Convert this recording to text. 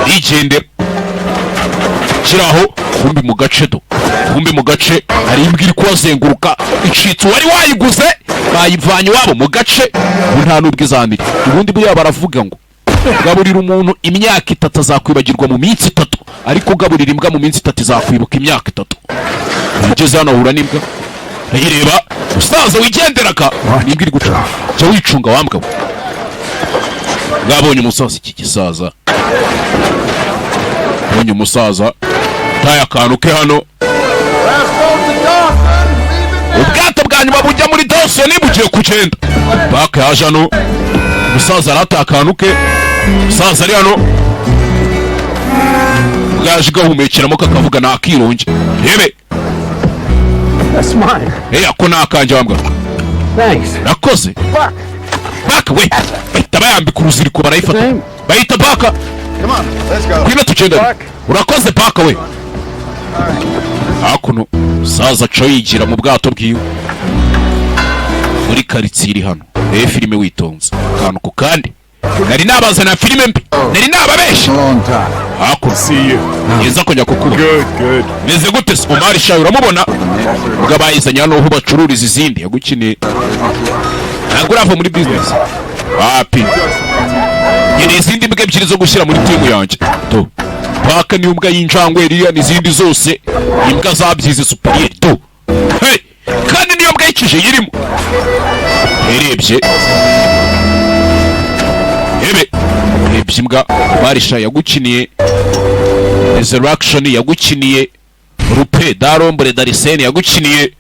arigendera kiraho kumbi mu gace kumbi mu gace hari imbwa iri kuhazenguruka icitse uwari wayiguze bayivanye wabo mu gace nta n'ubwo izamira ubundi buriya baravuga ngo gaburira umuntu imyaka 3 azakwibagirwa mu minsi 3 ariko gaburira imbwa mu minsi 3 izakwibuka imyaka 3 ugeze hano ahura n'imbwa ayireba usaza wigenderaga n'imbwa iri guca cyo wicunga wambwa ngabonye umusaza iki gisaza bonye umusaza taya akantu ke hano ubwato bwa nyuma bujya muri Dawson bugiye kugenda baka yaje hano umusaza arata akantu ke umusaza ari hano bwaje gahumekeramo kakavuga nakironge yebe ako nakanje wambwa Thanks. Nakoze baka we bahita bayambika uruziriko barayifata bahita baka kwina tugenda urakoze baka we hakuno saza co yigira mu bwato bwiwe muri karitsiri hano filime witonze kantu ku kandi nari nabazana filime mbi nari nababesha hakuno yeza kujya kukuba meze gute Omar Shayo uramubona ubwo bayizanye hano ho bacururiza izindi yagukiniye ntabwo urava muri business wapi yene izindi mbwa ebyiri zo gushyira muri timu yanjye to baka ni umbwa y'injangwe iriya n'izindi zose imbwa zabyize superior to hey kandi niyo mbwa yikije yirimo erebye imbwa barisha yagukiniye resurrection yagukiniye rupe darombre darisene yagukiniye